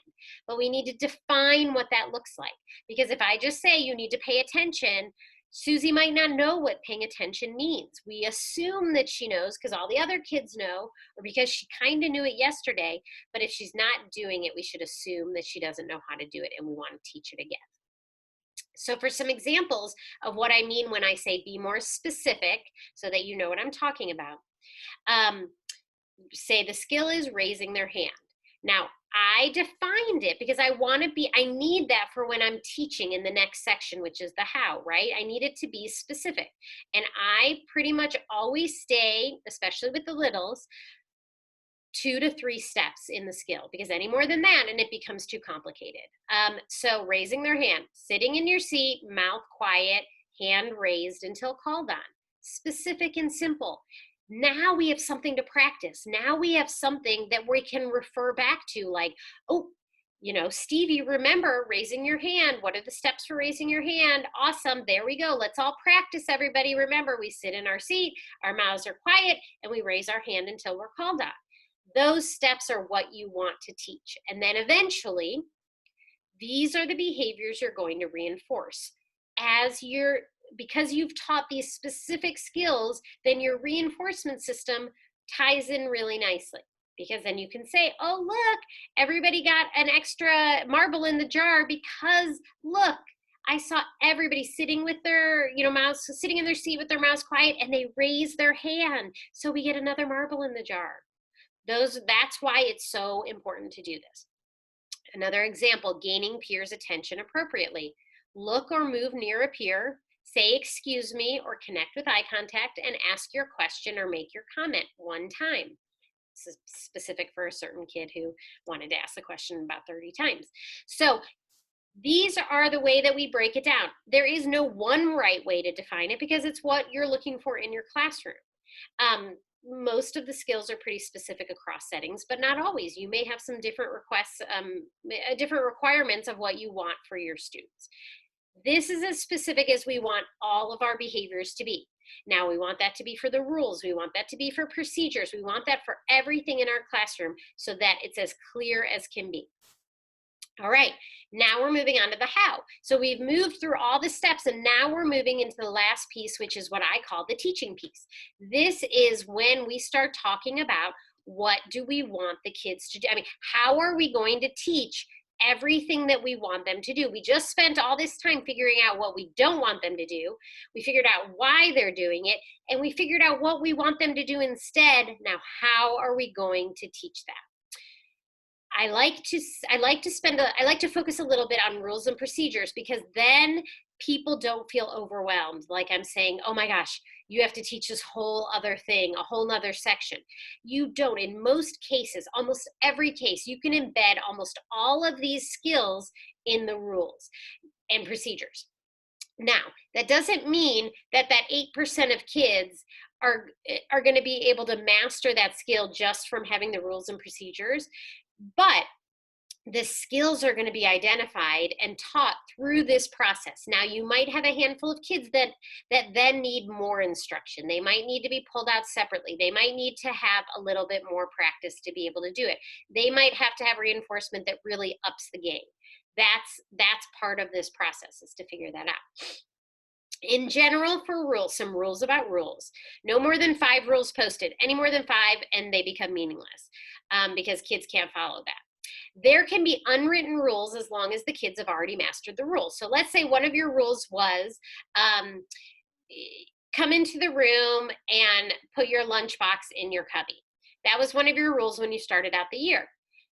But we need to define what that looks like. Because if I just say you need to pay attention, Susie might not know what paying attention means. We assume that she knows because all the other kids know, or because she kind of knew it yesterday. But if she's not doing it, we should assume that she doesn't know how to do it, and we want to teach it again. So for some examples of what I mean when I say be more specific, so that you know what I'm talking about, say the skill is raising their hand. Now, I defined it because I need that for when I'm teaching in the next section, which is the how, right? I need it to be specific. And I pretty much always stay, especially with the littles, 2 to 3 steps in the skill, because any more than that and it becomes too complicated. So raising their hand, sitting in your seat, mouth quiet, hand raised until called on. Specific and simple. Now we have something to practice. Now we have something that we can refer back to, like, oh, Stevie, remember raising your hand. What are the steps for raising your hand? Awesome. There we go. Let's all practice, everybody. Remember, we sit in our seat, our mouths are quiet, and we raise our hand until we're called on. Those steps are what you want to teach. And then eventually, these are the behaviors you're going to reinforce. Because you've taught these specific skills, then your reinforcement system ties in really nicely. Because then you can say, oh, look, everybody got an extra marble in the jar because, look, I saw everybody sitting with their, sitting in their seat with their mouths quiet, and they raise their hand. So we get another marble in the jar. That's why it's so important to do this. Another example, gaining peers' attention appropriately. Look or move near a peer, say excuse me or connect with eye contact, and ask your question or make your comment one time. This is specific for a certain kid who wanted to ask the question about 30 times. So these are the way that we break it down. There is no one right way to define it because it's what you're looking for in your classroom. Most of the skills are pretty specific across settings, but not always. You may have some different requests, different requirements of what you want for your students. This is as specific as we want all of our behaviors to be. Now, we want that to be for the rules. We want that to be for procedures. We want that for everything in our classroom so that it's as clear as can be. All right, now we're moving on to the how. So we've moved through all the steps, and now we're moving into the last piece, which is what I call the teaching piece. This is when we start talking about what do we want the kids to do. I mean, how are we going to teach everything that we want them to do. We just spent all this time figuring out what we don't want them to do. We figured out why they're doing it, and we figured out what we want them to do instead. Now, how are we going to teach that? I like to focus a little bit on rules and procedures, because then people don't feel overwhelmed. Like I'm saying, oh my gosh, you have to teach this whole other thing, a whole nother section. You don't. In most cases, almost every case, you can embed almost all of these skills in the rules and procedures. Now, that doesn't mean that 8% of kids are going to be able to master that skill just from having the rules and procedures. But the skills are going to be identified and taught through this process. Now, you might have a handful of kids that then need more instruction. They might need to be pulled out separately. They might need to have a little bit more practice to be able to do it. They might have to have reinforcement that really ups the game. That's part of this process, is to figure that out. In general, for rules, some rules about rules. No more than 5 rules posted. Any more than 5 and they become meaningless, because kids can't follow that. There can be unwritten rules as long as the kids have already mastered the rules. So let's say one of your rules was come into the room and put your lunchbox in your cubby. That was one of your rules when you started out the year.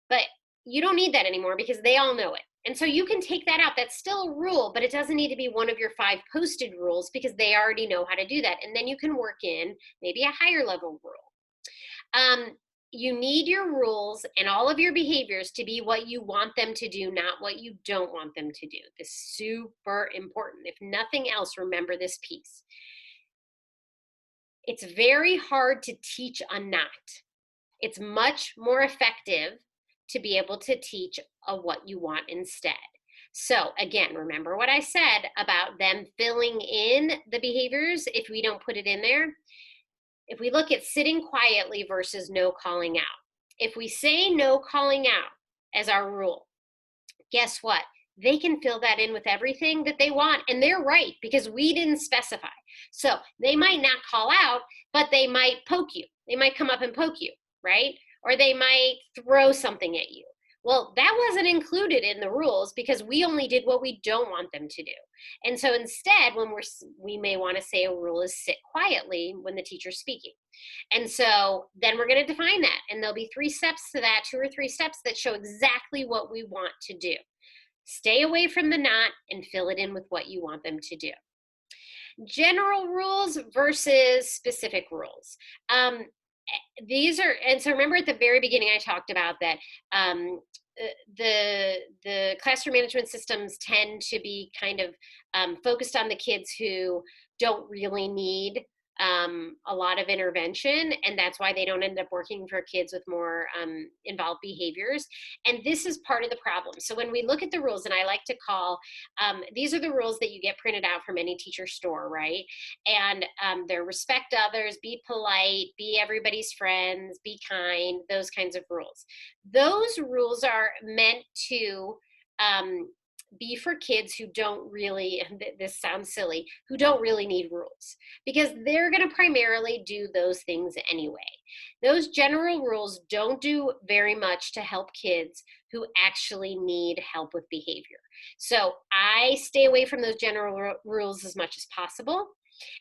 But you don't need that anymore because they all know it. And so you can take that out. That's still a rule, but it doesn't need to be one of your 5 posted rules, because they already know how to do that. And then you can work in maybe a higher level rule. You need your rules and all of your behaviors to be what you want them to do, not what you don't want them to do. This is super important. If nothing else, remember this piece. It's very hard to teach a not. It's much more effective to be able to teach a what you want instead. So again, remember what I said about them filling in the behaviors if we don't put it in there. If we look at sitting quietly versus no calling out. If we say no calling out as our rule, guess what? They can fill that in with everything that they want, and they're right, because we didn't specify. So they might not call out, but they might poke you. They might come up and poke you, right? Or they might throw something at you. Well, that wasn't included in the rules because we only did what we don't want them to do. And so instead, when we may want to say a rule is sit quietly when the teacher's speaking. And so then we're going to define that. And there'll be 3 steps to that, 2 or 3 steps that show exactly what we want to do. Stay away from the not and fill it in with what you want them to do. General rules versus specific rules. These are, and so remember at the very beginning I talked about that the classroom management systems tend to be kind of focused on the kids who don't really need a lot of intervention, and that's why they don't end up working for kids with more involved behaviors. And this is part of the problem. So when we look at the rules, and I like to call, these are the rules that you get printed out from any teacher store, right? And they're respect others, be polite, be everybody's friends, be kind, those kinds of rules. Those rules are meant to be for kids who don't really, this sounds silly, who don't really need rules, because they're going to primarily do those things anyway. Those general rules don't do very much to help kids who actually need help with behavior. So I stay away from those general rules as much as possible.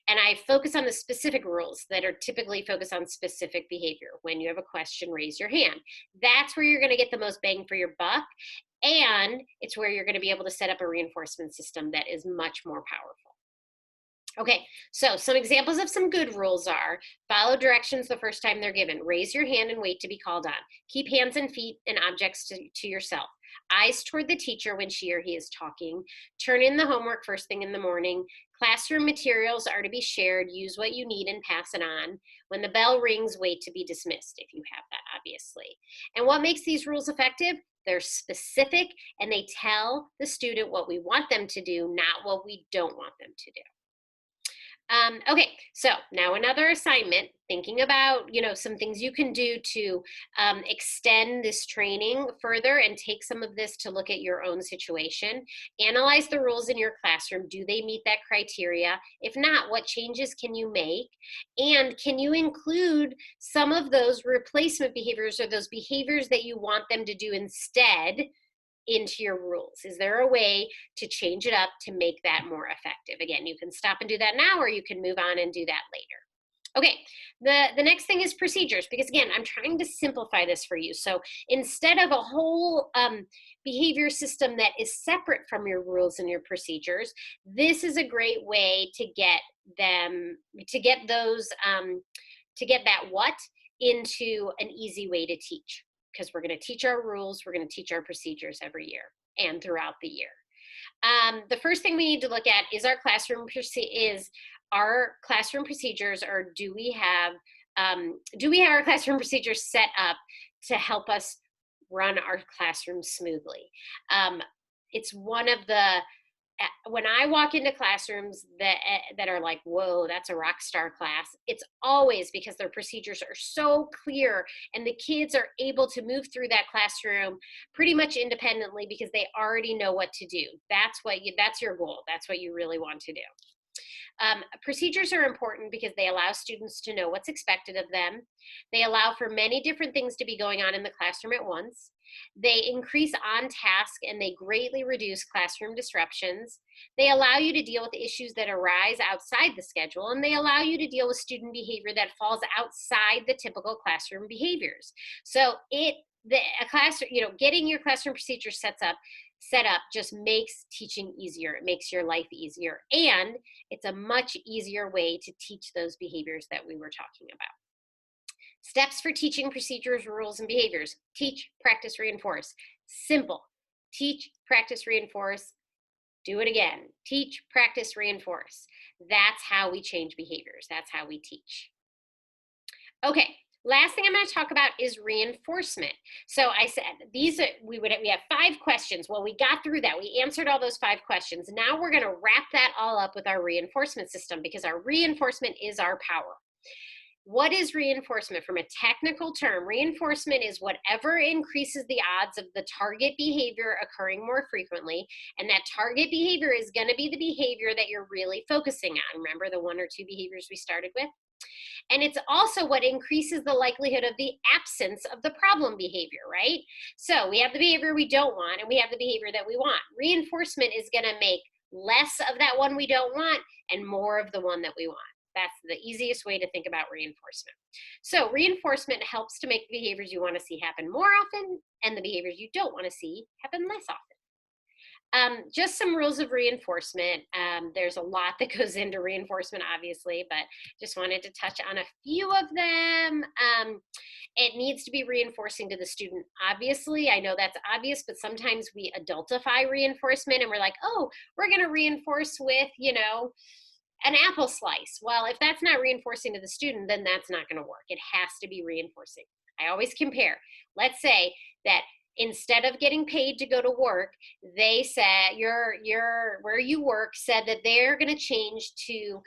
And I focus on the specific rules that are typically focused on specific behavior. When you have a question, raise your hand. That's where you're going to get the most bang for your buck. And it's where you're going to be able to set up a reinforcement system that is much more powerful. Okay, so some examples of some good rules are: follow directions the first time they're given. Raise your hand and wait to be called on. Keep hands and feet and objects to yourself. Eyes toward the teacher when she or he is talking. Turn in the homework first thing in the morning. Classroom materials are to be shared. Use what you need and pass it on. When the bell rings, wait to be dismissed, if you have that, obviously. And what makes these rules effective? They're specific, and they tell the student what we want them to do, not what we don't want them to do. Okay, so now another assignment, thinking about, some things you can do to extend this training further and take some of this to look at your own situation. Analyze the rules in your classroom. Do they meet that criteria? If not, what changes can you make? And can you include some of those replacement behaviors or those behaviors that you want them to do instead into your rules? Is there a way to change it up to make that more effective? Again, you can stop and do that now, or you can move on and do that later. Okay, the next thing is procedures, because again, I'm trying to simplify this for you. So instead of a whole behavior system that is separate from your rules and your procedures, this is a great way to get them, to get those, to get that what into an easy way to teach, because we're going to teach our rules, we're going to teach our procedures every year and throughout the year. The first thing we need to look at is our classroom procedures, or do we have our classroom procedures set up to help us run our classroom smoothly? It's one of the, when I walk into classrooms that are like, whoa, that's a rock star class, it's always because their procedures are so clear and the kids are able to move through that classroom pretty much independently because they already know what to do. That's your goal. That's what you really want to do. Procedures are important because they allow students to know what's expected of them. They allow for many different things to be going on in the classroom at once. They increase on task and they greatly reduce classroom disruptions. They allow you to deal with issues that arise outside the schedule, and they allow you to deal with student behavior that falls outside the typical classroom behaviors. So getting your classroom procedure set up just makes teaching easier. It makes your life easier, and it's a much easier way to teach those behaviors that we were talking about. Steps for teaching procedures, rules, and behaviors. Teach, practice, reinforce. Simple. Teach, practice, reinforce. Do it again. Teach, practice, reinforce. That's how we change behaviors. That's how we teach. Okay. Last thing I'm going to talk about is reinforcement. So I said we have 5 questions. Well, we got through that. We answered all those 5 questions. Now we're going to wrap that all up with our reinforcement system, because our reinforcement is our power. What is reinforcement? From a technical term, reinforcement is whatever increases the odds of the target behavior occurring more frequently, and that target behavior is going to be the behavior that you're really focusing on. Remember the 1 or 2 behaviors we started with? And it's also what increases the likelihood of the absence of the problem behavior, right? So we have the behavior we don't want, and we have the behavior that we want. Reinforcement is going to make less of that one we don't want and more of the one that we want. That's the easiest way to think about reinforcement. So reinforcement helps to make the behaviors you want to see happen more often and the behaviors you don't want to see happen less often. Just some rules of reinforcement. There's a lot that goes into reinforcement, obviously, but just wanted to touch on a few of them. It needs to be reinforcing to the student. Obviously, I know that's obvious, but sometimes we adultify reinforcement and we're like, oh, we're going to reinforce with, an apple slice. Well, if that's not reinforcing to the student, then that's not going to work. It has to be reinforcing. I always compare. Let's say that instead of getting paid to go to work, they said where you work said that they're going to change to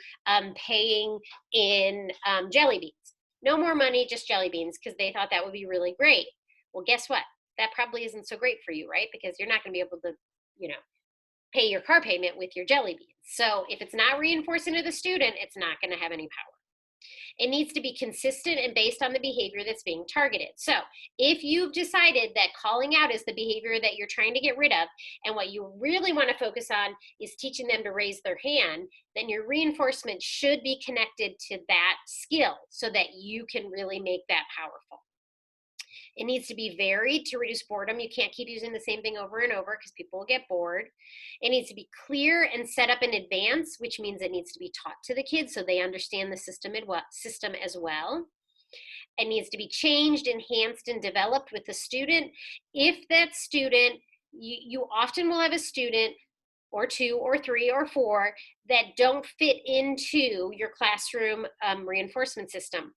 paying in jelly beans. No more money, just jelly beans, because they thought that would be really great. Well, guess what? That probably isn't so great for you, right? Because you're not going to be able to, pay your car payment with your jelly beans. So if it's not reinforcing to the student, it's not going to have any power. It needs to be consistent and based on the behavior that's being targeted. So if you've decided that calling out is the behavior that you're trying to get rid of, and what you really want to focus on is teaching them to raise their hand, then your reinforcement should be connected to that skill so that you can really make that powerful. It needs to be varied to reduce boredom. You can't keep using the same thing over and over because people will get bored. It needs to be clear and set up in advance, which means it needs to be taught to the kids so they understand the system as well. It needs to be changed, enhanced, and developed with the student. If that student, you often will have a student or 2 or 3 or 4 that don't fit into your classroom reinforcement system.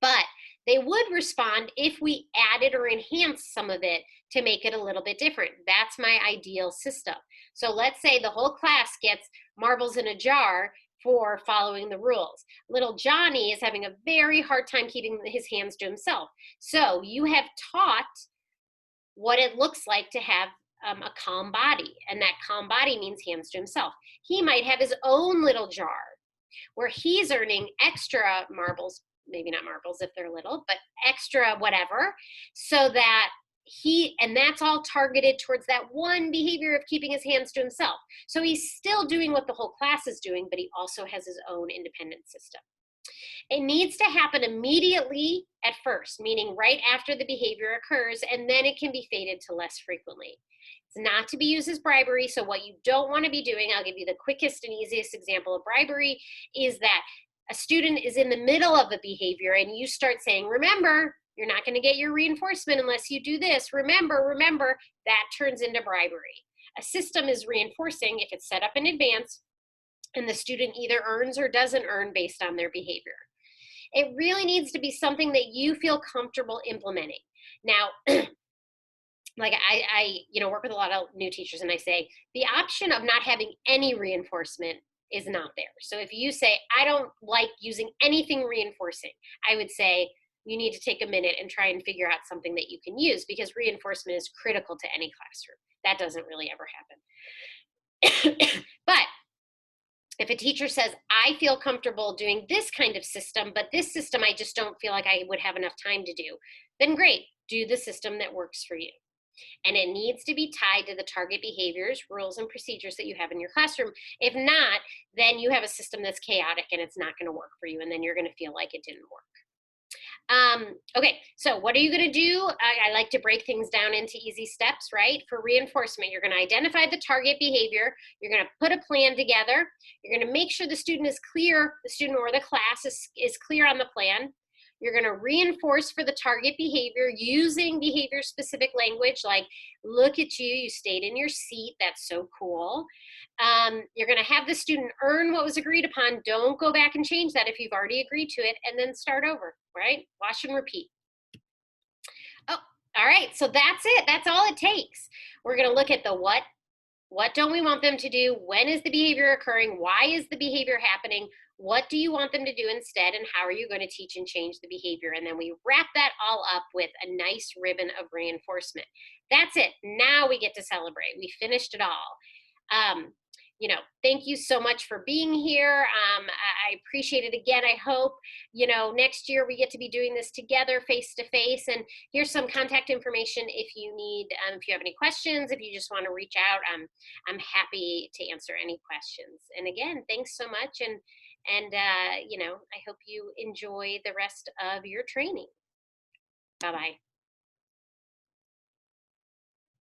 But they would respond if we added or enhanced some of it to make it a little bit different. That's my ideal system. So let's say the whole class gets marbles in a jar for following the rules. Little Johnny is having a very hard time keeping his hands to himself. So you have taught what it looks like to have a calm body, and that calm body means hands to himself. He might have his own little jar where he's earning extra marbles, maybe not marbles if they're little, but extra whatever, so that and that's all targeted towards that one behavior of keeping his hands to himself. So he's still doing what the whole class is doing, but he also has his own independent system. It needs to happen immediately at first, meaning right after the behavior occurs, and then it can be faded to less frequently. It's not to be used as bribery. So what you don't want to be doing, I'll give you the quickest and easiest example of bribery, is that a student is in the middle of a behavior and you start saying, remember, you're not going to get your reinforcement unless you do this. Remember, that turns into bribery. A system is reinforcing if it's set up in advance and the student either earns or doesn't earn based on their behavior. It really needs to be something that you feel comfortable implementing. Now, like I work with a lot of new teachers and I say, the option of not having any reinforcement is not there. So if you say, I don't like using anything reinforcing, I would say you need to take a minute and try and figure out something that you can use, because reinforcement is critical to any classroom. That doesn't really ever happen. But if a teacher says, I feel comfortable doing this kind of system, but this system I just don't feel like I would have enough time to do, then great, do the system that works for you. And it needs to be tied to the target behaviors, rules, and procedures that you have in your classroom. If not, then you have a system that's chaotic and it's not going to work for you, and then you're going to feel like it didn't work. Okay, so what are you going to do? I like to break things down into easy steps, right? For reinforcement, you're going to identify the target behavior. You're going to put a plan together. You're going to make sure the student is clear, the student or the class is clear on the plan. You're going to reinforce for the target behavior using behavior-specific language like, look at you, you stayed in your seat, that's so cool. You're going to have the student earn what was agreed upon. Don't go back and change that if you've already agreed to it, and then start over, right? Wash and repeat. Oh, all right, so that's it. That's all it takes. We're going to look at the what don't we want them to do? When is the behavior occurring? Why is the behavior happening? What do you want them to do instead? And how are you going to teach and change the behavior? And then we wrap that all up with a nice ribbon of reinforcement. That's it. Now we get to celebrate. We finished it all. Thank you so much for being here. I appreciate it again. I hope, next year we get to be doing this together face to face. And here's some contact information if you need, if you have any questions, if you just want to reach out, I'm happy to answer any questions. And again, thanks so much. And I hope you enjoy the rest of your training. Bye-bye.